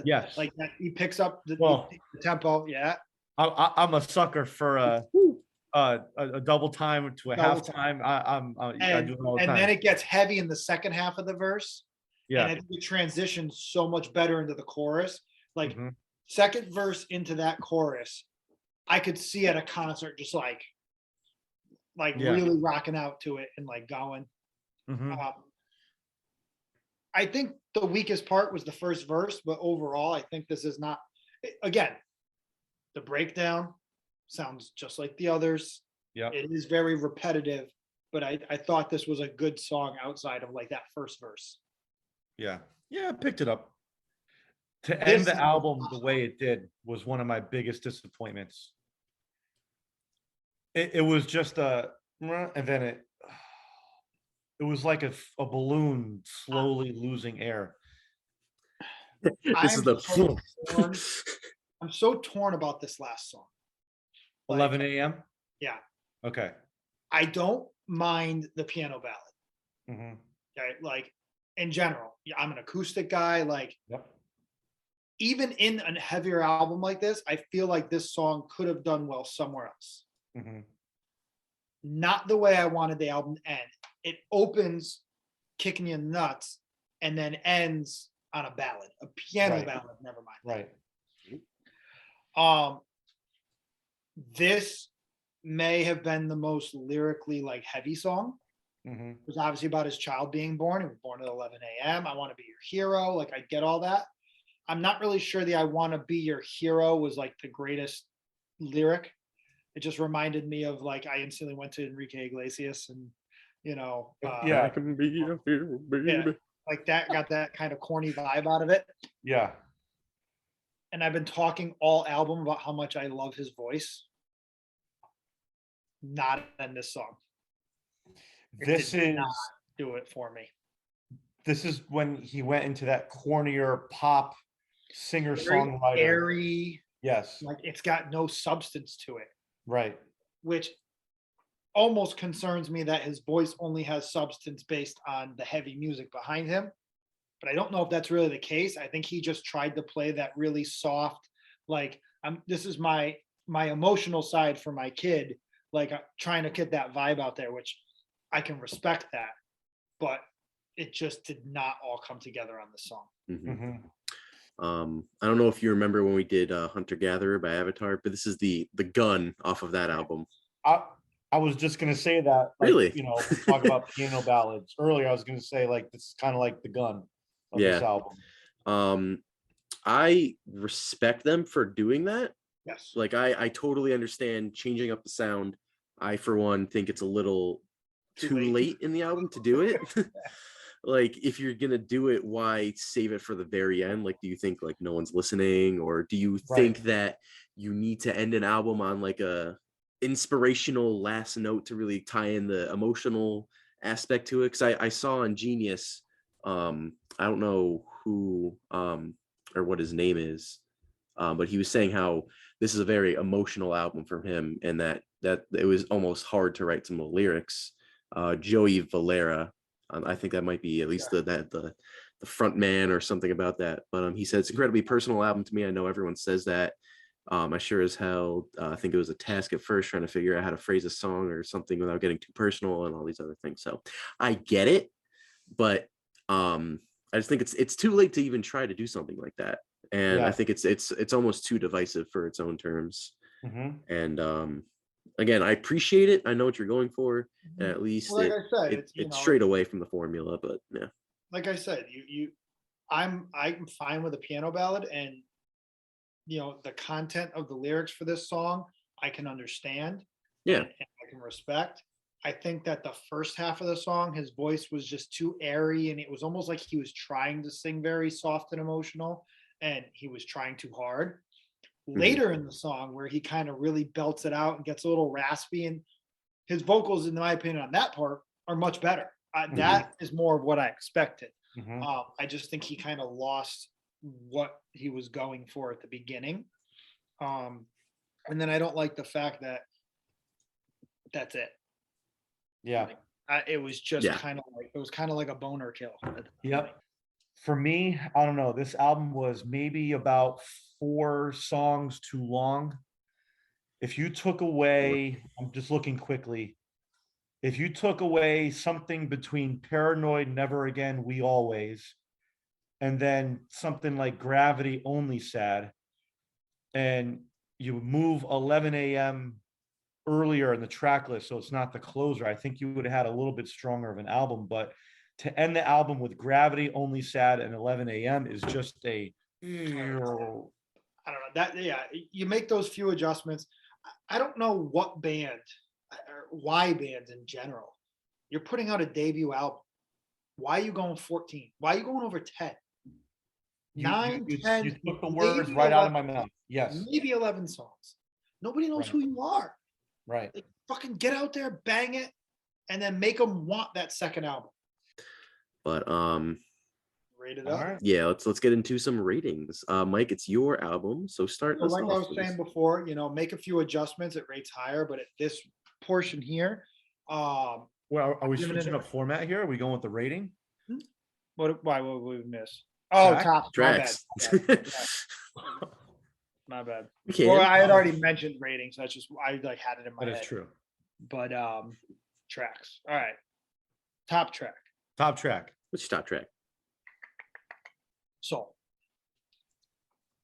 yes, like that. He picks up the tempo. Yeah, I'm a sucker for a double time to a half time. I do it all the time. And then it gets heavy in the second half of the verse. Yeah, and I think it transitions so much better into the chorus. Like second verse into that chorus, I could see at a concert just like really rocking out to it and like going. I think the weakest part was the first verse, but overall, I think this is not. Again, the breakdown sounds just like the others. Yeah, it is very repetitive, but I thought this was a good song outside of like that first verse. Yeah, I picked it up. To end the album the way it did was one of my biggest disappointments. It was just and then it was like a balloon slowly losing air. This is the I'm so torn about this last song. 11 a.m. Yeah. Okay. I don't mind the piano ballad. Okay, like in general, I'm an acoustic guy. Like, even in a heavier album like this, I feel like this song could have done well somewhere else. Not the way I wanted the album to end. It opens kicking you nuts and then ends on a ballad, a piano ballad. Never mind. This may have been the most lyrically like heavy song. It was obviously about his child being born. He was born at 11 a.m. I want to be your hero. Like, I get all that. I'm not really sure the I want to be your hero was like the greatest lyric. It just reminded me of like, I instantly went to Enrique Iglesias and, I can be your hero, baby. Like that, got that kind of corny vibe out of it. Yeah. And I've been talking all album about how much I love his voice. Not in this song. This is not do it for me. This is when he went into that cornier pop singer-songwriter. Airy. Yes. Like it's got no substance to it. Right. Which almost concerns me that his voice only has substance based on the heavy music behind him. But I don't know if that's really the case. I think he just tried to play that really soft, like this is my emotional side for my kid, like trying to get that vibe out there, which I can respect that. But it just did not all come together on the song. I don't know if you remember when we did Hunter Gatherer by Avatar, but this is the gun off of that album. I was just gonna say that. Like, really? Talk about piano ballads earlier. I was gonna say like this is kind of like the gun of this album. I respect them for doing that. Yes. Like I totally understand changing up the sound. I, for one, think it's a little too late in the album to do it. Like, if you're gonna do it, why save it for the very end? Like, do you think like no one's listening, or do you think that you need to end an album on like a inspirational last note to really tie in the emotional aspect to it? Because I saw on Genius, I don't know who or what his name is, but he was saying how this is a very emotional album from him, and that it was almost hard to write some of the lyrics. Joey Valera, I think that might be at least the front man or something about that. But he said it's an incredibly personal album to me. I know everyone says that. I sure as hell I think it was a task at first trying to figure out how to phrase a song or something without getting too personal and all these other things. So I get it, but I just think it's too late to even try to do something like that. And I think it's almost too divisive for its own terms. And again, I appreciate it. I know what you're going for, and at least like I said, it's straight away from the formula. But yeah, like I said, I'm fine with a piano ballad, and the content of the lyrics for this song I can understand. And I can respect. I think that the first half of the song, his voice was just too airy, and it was almost like he was trying to sing very soft and emotional, and he was trying too hard. later in the song where he kind of really belts it out and gets a little raspy, and his vocals, in my opinion, on that part are much better. That is more of what I expected. I just think he kind of lost what he was going for at the beginning. And then I don't like the fact that that's it. Yeah. It was just kind of like a boner kill. Yep. For me, I don't know. This album was maybe about 4 songs too long. If you took away, I'm just looking quickly. If you took away something between Paranoid, Never Again, We Always, and then something like Gravity, Only Sad, and you move 11 a.m. earlier in the track list, so it's not the closer, I think you would have had a little bit stronger of an album. But to end the album with Gravity, Only Sad, and 11 a.m. is just a I don't know that. Yeah, you make those few adjustments. I don't know what band or why bands in general. You're putting out a debut album. Why are you going 14? Why are you going over 10? 9, 10. You took the words right out of my mouth. Yes. Maybe 11 songs. Nobody knows who you are. Right. Like, fucking get out there, bang it, and then make them want that second album. But rate it up. Right. Yeah, let's get into some ratings. Mike, it's your album, so start us like off, I was please. saying before, make a few adjustments, it rates higher, but at this portion here, Well, are we switching up format here? Are we going with the rating? why would we miss? Oh, top tracks. My bad. Okay. Well, I had already mentioned ratings. That's just I had it in my head. That is true. But tracks. All right. Top track. Top track. Which top track? Soul.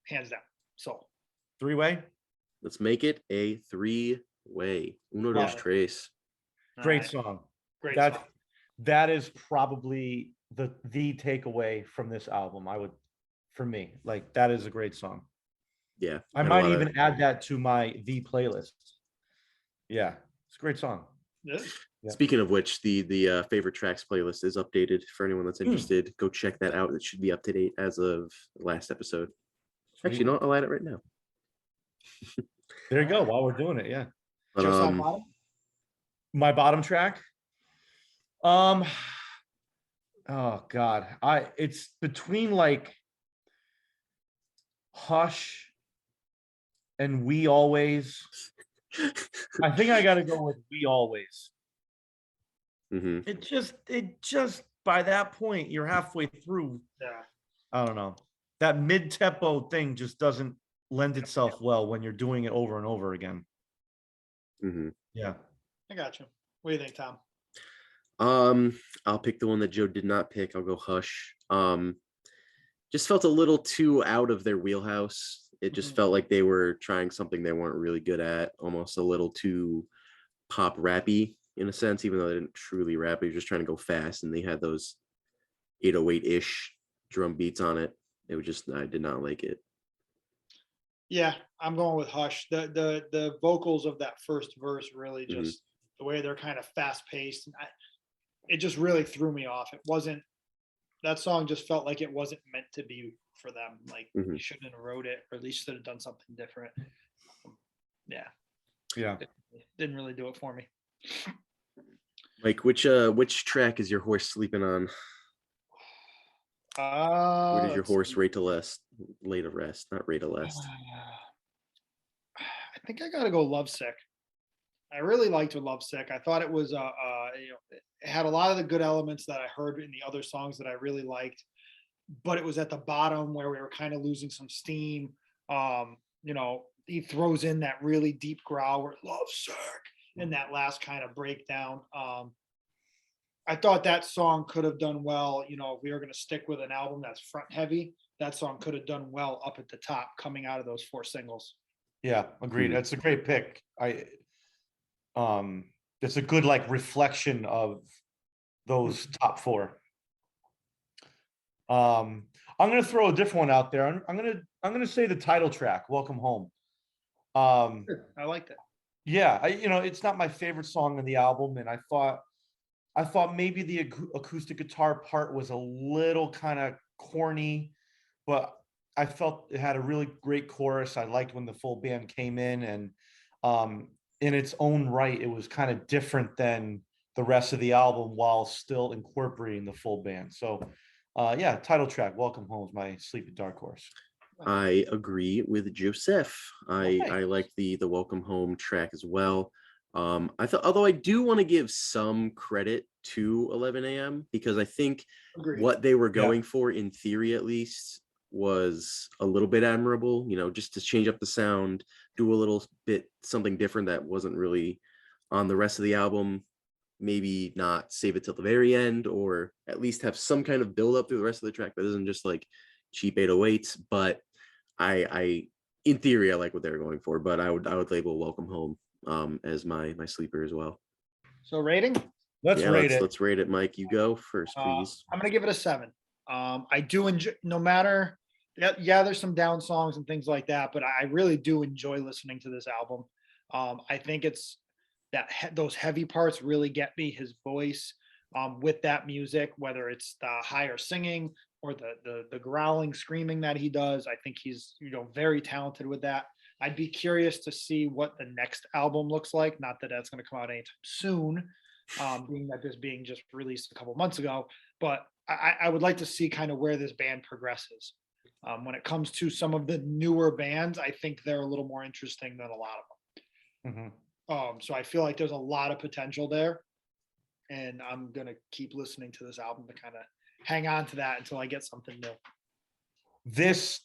Hands down. Soul. 3-way. Let's make it a 3-way. Uno, dos, tres. Great song. Great song. That is probably the takeaway from this album. For me, like, that is a great song. Yeah. I might even add that to my V playlist. Yeah, it's a great song. Yeah. Speaking of which, the favorite tracks playlist is updated for anyone that's interested. Go check that out. It should be up to date as of last episode. Actually, you know what? I'll add it right now. There you go. While we're doing it, yeah. But, Just on bottom? My bottom track. Oh God, it's between like Hush and We Always. I think I got to go with We Always. It just by that point you're halfway through. Yeah. I don't know. That mid-tempo thing just doesn't lend itself well when you're doing it over and over again. Yeah. I got you. What do you think, Tom? I'll pick the one that Joe did not pick. I'll go Hush. Just felt a little too out of their wheelhouse. It just felt like they were trying something they weren't really good at, almost a little too pop rappy in a sense, even though they didn't truly rap. They were just trying to go fast, and they had those 808-ish drum beats on it. It was just, I did not like it. Yeah, I'm going with Hush. The vocals of that first verse really just the way they're kind of fast paced, and it just really threw me off. It wasn't, that song just felt like it wasn't meant to be for them. Like you shouldn't have wrote it, or at least should have done something different. Yeah. Didn't really do it for me. Like, which track is your horse sleeping on? Where did your horse rate to rest? Lay to rest, not rate to rest. I think I gotta go Lovesick. I really liked Lovesick. I thought it was it had a lot of the good elements that I heard in the other songs that I really liked, but it was at the bottom where we were kind of losing some steam. He throws in that really deep growl where Lovesick in that last kind of breakdown. I thought that song could have done well. If we were going to stick with an album that's front heavy, that song could have done well up at the top coming out of those 4 singles. Yeah, agreed. That's a great pick. It's a good reflection of those top 4. I'm going to throw a different one out there. I'm going to say the title track, Welcome Home. I like that. Yeah, it's not my favorite song on the album, and I thought maybe the acoustic guitar part was a little kind of corny, but I felt it had a really great chorus. I liked when the full band came in, and in its own right, it was kind of different than the rest of the album while still incorporating the full band. So yeah, title track, Welcome Home, is my sleepy dark horse. I agree with Joseph. I Nice. like the Welcome Home track as well. I thought, although I do want to give some credit to 11 a.m. because I think Agreed. what they were going for, in theory at least, was a little bit admirable. You know, just to change up the sound, do a little bit something different that wasn't really on the rest of the album. Maybe not save it till the very end, or at least have some kind of build up through the rest of the track that isn't just like cheap 808s. But I in theory I like what they're going for, but I would label Welcome Home as my sleeper as well. So rating? Let's rate it. Let's rate it. Mike, you go first, please. I'm gonna give it a 7. I do enjoy, no matter, yeah, there's some down songs and things like that, but I really do enjoy listening to this album. I think it's that those heavy parts really get me. His voice with that music, whether it's the higher singing or the growling, screaming that he does. I think he's, you know, very talented with that. I'd be curious to see what the next album looks like. Not that that's going to come out anytime soon, being that this being just released a couple months ago. But I would like to see kind of where this band progresses. When it comes to some of the newer bands, I think they're a little more interesting than a lot of them. So I feel like there's a lot of potential there, and I'm gonna keep listening to this album to kind of hang on to that until I get something new. This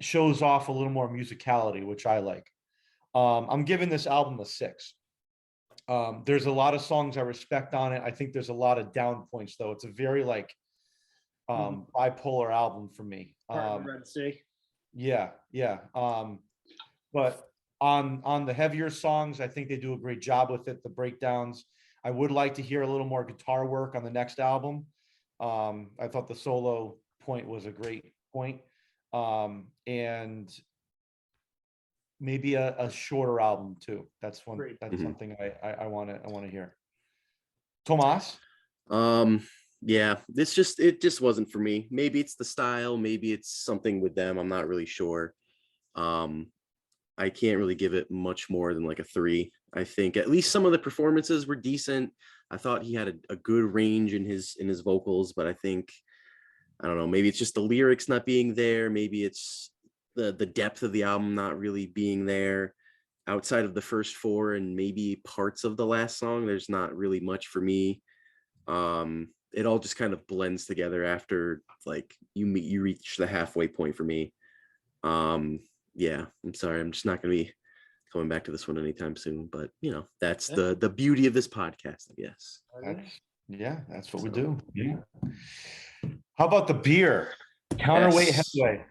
shows off a little more musicality, which I like. I'm giving this album a 6. There's a lot of songs I respect on it. I think there's a lot of down points, though. It's a very like bipolar album for me. Red Sea. Yeah. But on the heavier songs, I think they do a great job with it. The breakdowns. I would like to hear a little more guitar work on the next album. I thought the solo point was a great point. And maybe a shorter album too. That's one. Great. That's something I want to hear. Tomas? Yeah, it just wasn't for me. Maybe it's the style, maybe it's something with them. I'm not really sure. I can't really give it much more than like a 3. I think at least some of the performances were decent. I thought he had a good range in his vocals, but I think, I don't know, maybe it's just the lyrics not being there. Maybe it's the depth of the album not really being there. Outside of the first 4 and maybe parts of the last song, there's not really much for me. It all just kind of blends together after like you reach the halfway point for me. Yeah, I'm sorry, I'm just not gonna be coming back to this one anytime soon, but you know, that's the beauty of this podcast, I guess. That's what we do. Yeah. How about the beer? Counterweight Headway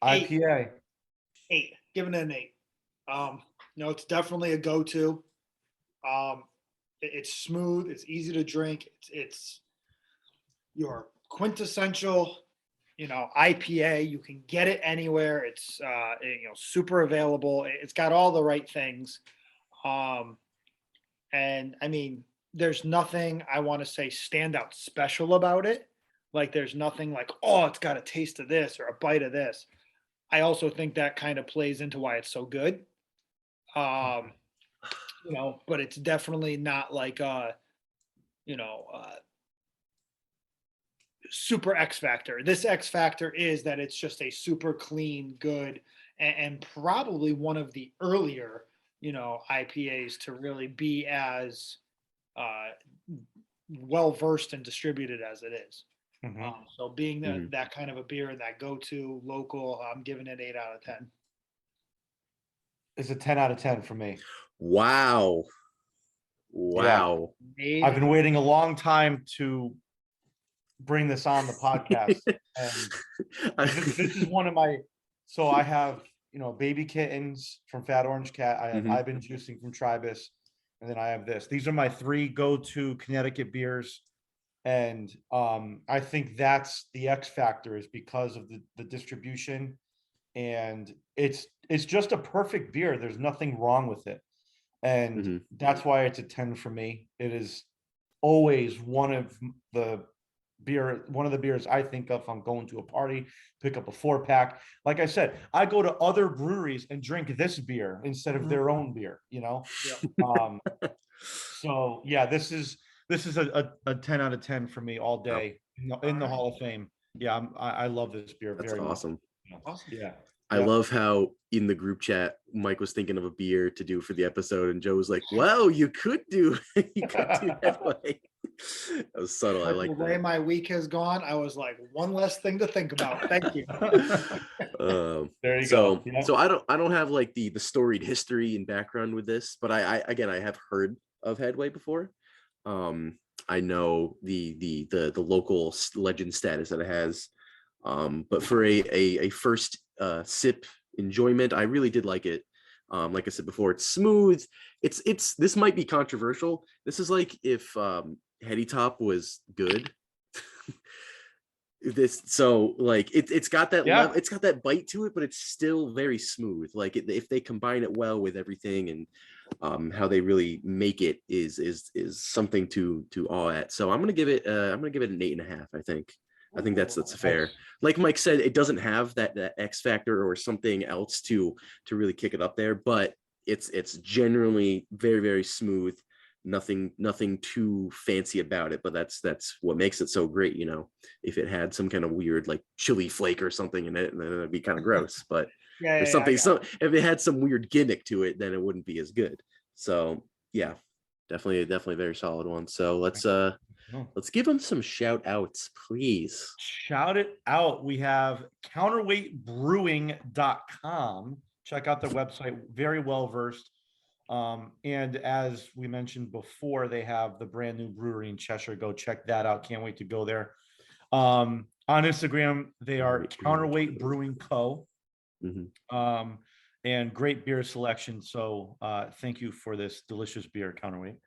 IPA. 8. Giving it an 8. No, it's definitely a go-to. It's smooth. It's easy to drink. It's your quintessential, you know, IPA. You can get it anywhere. It's you know, super available. It's got all the right things. And I mean, there's nothing I want to say stand out special about it. Like there's nothing like, oh, it's got a taste of this or a bite of this. I also think that kind of plays into why it's so good. You know, but it's definitely not like you know, super X Factor. This X Factor is that it's just a super clean, good, and probably one of the earlier, you know, IPAs to really be as well versed and distributed as it is. So being that kind of a beer and that go-to local, I'm giving it 8 out of 10. It's a 10 out of 10 for me. Wow. Yeah. I've been waiting a long time to bring this on the podcast. And this is one of my, so I have, you know, Baby Kittens from Fat Orange Cat. I have I've Been Juicing from Tribus. And then I have this. These are my 3 go-to Connecticut beers. And I think that's the X factor, is because of the distribution. And it's just a perfect beer. There's nothing wrong with it. And that's why it's a 10 for me. It is always one of the beer, one of the beers I think of if I'm going to a party, pick up a 4-pack. Like I said, I go to other breweries and drink this beer instead of their own beer, you know? Yeah. So yeah, this is a 10 out of 10 for me all day in the Hall of Fame. Yeah, I love this beer That's very awesome. much. Awesome. Yeah. I love how in the group chat, Mike was thinking of a beer to do for the episode, and Joe was like, "Well, you could do Headway." That was subtle. I like The way that. my week has gone, I was like, one less thing to think about. Thank you. There you So, go. Yeah. so I don't have like the storied history and background with this, but I again I have heard of Headway before. I know the local legend status that it has. But for a first sip enjoyment, I really did like it. Like I said before, it's smooth. It's this might be controversial. This is like if Heady Top was good. It's got that it's got that bite to it, but it's still very smooth. Like if they combine it well with everything, and how they really make it is something to awe at. So I'm gonna give it an 8.5. I think that's fair. Like Mike said, it doesn't have that X factor or something else to really kick it up there, but it's generally very, very smooth. Nothing too fancy about it, but that's what makes it so great. You know, if it had some kind of weird like chili flake or something in it, then it'd be kind of gross. But if it had some weird gimmick to it, then it wouldn't be as good. So yeah, definitely a very solid one. So let's give them some shout outs, please. Shout it out. We have counterweightbrewing.com. Check out their website. Very well versed. And as we mentioned before, they have the brand new brewery in Cheshire. Go check that out. Can't wait to go there. On Instagram, they are Counterweight Brewing Co. And great beer selection. So thank you for this delicious beer, Counterweight.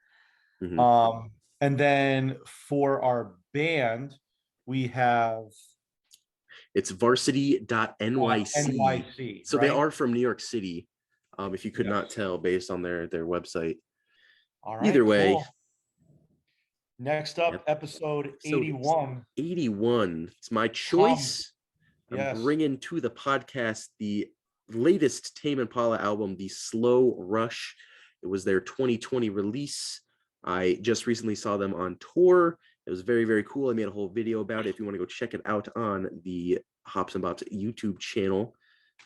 And then for our band, we have it's VRSTY.NYC. So they are from New York City. If you could not tell based on their website. All right. Either way. Cool. Next up, episode 81. 81. It's my choice. I'm bringing to the podcast the latest Tame Impala album, the Slow Rush. It was their 2020 release. I just recently saw them on tour. It was very, very cool. I made a whole video about it. If you want to go check it out on the Hops and Bops YouTube channel,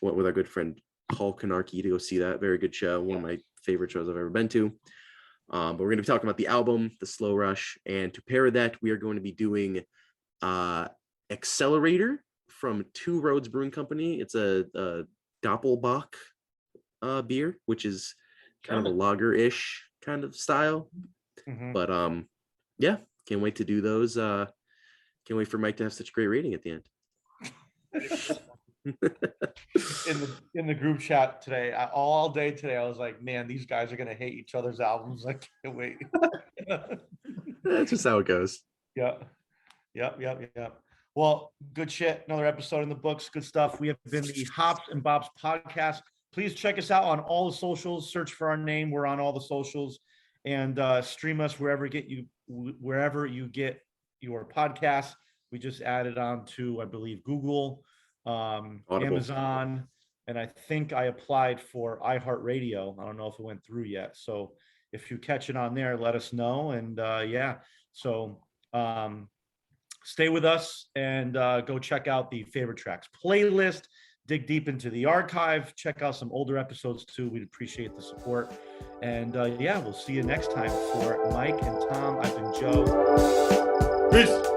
went with our good friend Paul Kanarki to go see that. Very good show. One of my favorite shows I've ever been to. But we're going to be talking about the album, The Slow Rush. And to pair with that, we are going to be doing Accelerator from Two Roads Brewing Company. It's a Doppelbock beer, which is kind of a lager-ish kind of style. But yeah, can't wait to do those. Can't wait for Mike to have such a great rating at the end. in the group chat today, all day today, I was like, man, these guys are gonna hate each other's albums. I can't wait. That's just how it goes. Yep. Well, good shit. Another episode in the books. Good stuff. We have been the Hops and Bops podcast. Please check us out on all the socials. Search for our name. We're on all the socials, and stream us wherever you get your podcasts. We just added on to, I believe, Google, Amazon, and I think I applied for iHeartRadio. I don't know if it went through yet. So if you catch it on there, let us know. And so stay with us and go check out the favorite tracks playlist. Dig deep into the archive. Check out some older episodes too. We'd appreciate the support. And we'll see you next time. For Mike and Tom, I've been Joe. Peace.